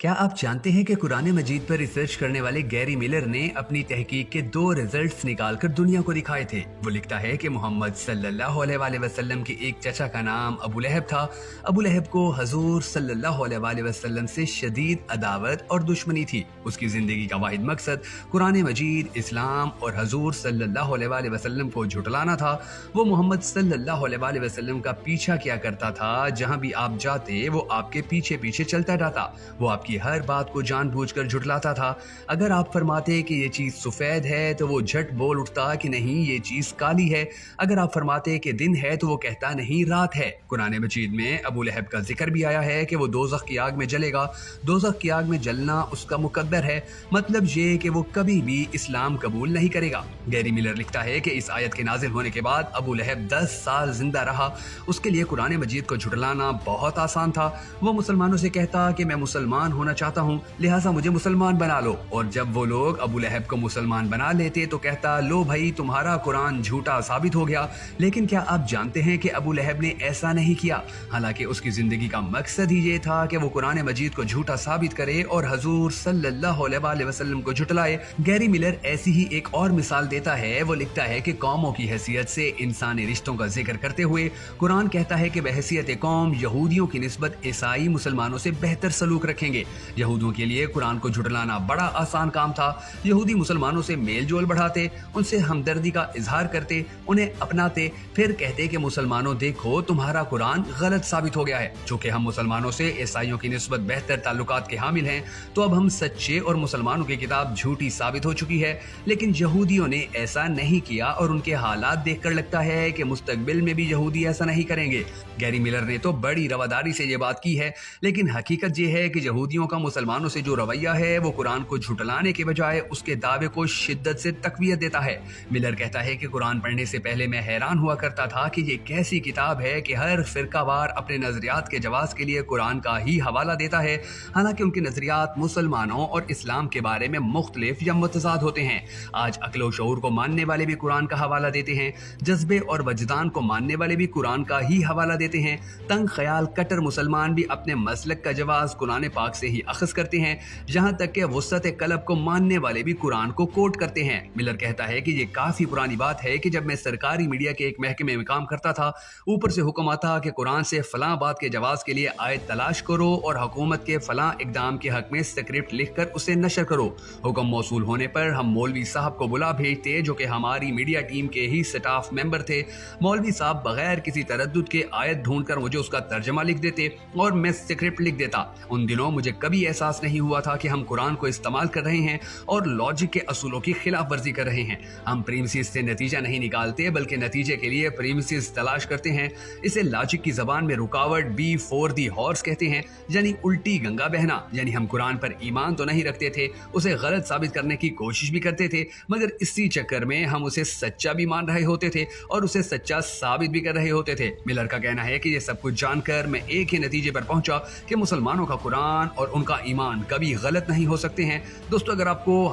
क्या आप जानते हैं कि कुरान मजीद पर रिसर्च करने वाले गैरी मिलर ने अपनी तहकीक के 2 रिजल्ट्स निकालकर दुनिया को दिखाए थे। वो लिखता है कि मोहम्मद सल्लल्लाहु अलैहि वसल्लम के एक चचा का नाम अबू लहब था। अबू लहब को हजूर सल्लल्लाहु अलैहि वसल्लम से शदीद अदावत और दुश्मनी थी। उसकी जिंदगी का वाहिद मकसद कुरान मजीद, इस्लाम और हजूर सल्लल्लाहु अलैहि वसल्लम को झुटलाना था। वो मोहम्मद सल्लल्लाहु अलैहि वसल्लम का पीछा किया करता था। जहां भी आप जाते वो आपके पीछे पीछे चलता जाता। वो आपकी हर बात को जानबूझकर झुटलाता था। अगर आप फरमाते कि ये चीज सफेद है तो वो झट बोल उठता कि नहीं, ये चीज काली है। अगर आप फरमाते कि दिन है तो वो कहता नहीं, रात है। कुरान मजीद में अबू लहब का जिक्र भी आया है कि वो दोज़ख की आग में जलेगा। दोज़ख की आग में जलना उसका मुकद्दर है, मतलब ये कि वो कभी भी इस्लाम कबूल नहीं करेगा। गैरी मिलर लिखता है कि इस आयत के नाजिल होने के बाद अबू लहब 10 साल जिंदा रहा। उसके लिए कुरान मजीद को झुटलाना बहुत आसान था। वो मुसलमानों से कहता कि मैं मुसलमान होना चाहता हूँ, लिहाजा मुझे मुसलमान बना लो। और जब वो लोग अबू लहब को मुसलमान बना लेते तो कहता, लो भाई, तुम्हारा कुरान झूठा साबित हो गया। लेकिन क्या आप जानते हैं कि अबू लहब ने ऐसा नहीं किया। हालांकि उसकी जिंदगी का मकसद ही ये था कि वो कुरान मजीद को झूठा साबित करे और हजूर सल्लल्लाहु अलैहि वसल्लम को झुटलाए। गैरी मिलर ऐसी ही एक और मिसाल देता है। वो लिखता है कि कौमों की हैसियत से इंसानी रिश्तों का जिक्र करते हुए कुरान कहता है कि बहैसियत कौम यहूदियों की निस्बत ईसाई मुसलमानों से बेहतर सलूक रखेंगे। यहूदियों के लिए कुरान को झुटलाना बड़ा आसान काम था। यहूदी मुसलमानों से मेल जोल बढ़ाते, उनसे हमदर्दी का इजहार करते, उन्हें अपनाते, फिर कहते कि मुसलमानों देखो तुम्हारा कुरान गलत साबित हो गया है। चूंकि हम मुसलमानों से ईसाइयों की निस्बत बेहतर ताल्लुकात के हामिल हैं, तो अब हम सच्चे और मुसलमानों की किताब झूठी साबित हो चुकी है। लेकिन यहूदियों ने ऐसा नहीं किया और उनके हालात देखकर लगता है कि मुस्तकबिल में भी यहूदी ऐसा नहीं करेंगे। गैरी मिलर ने तो बड़ी रवादारी से ये बात की है, लेकिन हकीकत ये है कि यहूदियों का मुसलमानों से जो रवैया है वो कुरान को झुटलाने के बजाय उसके दावे को शिद्दत से तकवीयत देता है। मिलर कहता है कि कुरान पढ़ने से पहले मैं हैरान हुआ करता था कि ये कैसी किताब है कि हर फिरकावार अपने नजरियात के जवाब के लिए कुरान का ही हवाला देता है, हालांकि उनके नजरियात मुसलमानों और इस्लाम के बारे में मुख्तलिफ या मुतजाद होते हैं। आज अक्ल शऊर को मानने वाले भी कुरान का हवाला देते हैं, जज्बे और वजदान को मानने वाले भी कुरान का ही हवाला देते हैं। तंग ख्याल कट्टर मुसलमान भी अपने मसलक का जवाब कुरान पाक से ही अखज़ करते हैं। जहां तक कि वुस्अत कलब को मानने वाले भी कुरान को कोट करते हैं। मिलर कहता है कि ये काफी पुरानी बात है कि जब मैं सरकारी मीडिया के एक महकमे में काम करता था, ऊपर से हुक्म आता कि कुरान से फलां बात के जवाब के लिए आयत तलाश करो और हुकूमत के फलां इकदाम के हक में स्क्रिप्ट लिखकर उसे नशर करो। हुक्म मौसूल होने पर हम मौलवी साहब को बुला भेजते, जो कि हमारी मीडिया टीम के ही स्टाफ मेंबर थे। मौलवी साहब बगैर किसी तरद्दुद के आयत ढूंढकर मुझे उसका तर्जमा लिख देते और मैं स्क्रिप्ट लिख देता। उन दिनों मुझे कभी एहसास नहीं हुआ था कि हम कुरान को इस्तेमाल कर रहे हैं और लॉजिक के असूलों की खिलाफ वर्जी कर रहे हैं। हम प्रीमिसेस से नतीजा नहीं निकालते, बल्कि नतीजे के लिए प्रीमिसेस तलाश करते हैं। इसे लॉजिक की जबान में रुकावट बिफोर दी हॉर्स कहते हैं, यानी उल्टी गंगा बहना। यानी हम कुरान पर ईमान तो नहीं रखते थे, उसे गलत साबित करने की कोशिश भी करते थे, मगर इसी चक्कर में हम उसे सच्चा भी मान रहे होते थे और उसे सच्चा साबित भी कर रहे होते थे। मिलर का कहना है कि ये सब कुछ जानकर मैं एक ही नतीजे पर पहुंचा कि मुसलमानों का कुरान और उनका ईमान कभी गलत नहीं हो सकते हैं। दोस्तों, अगर आपको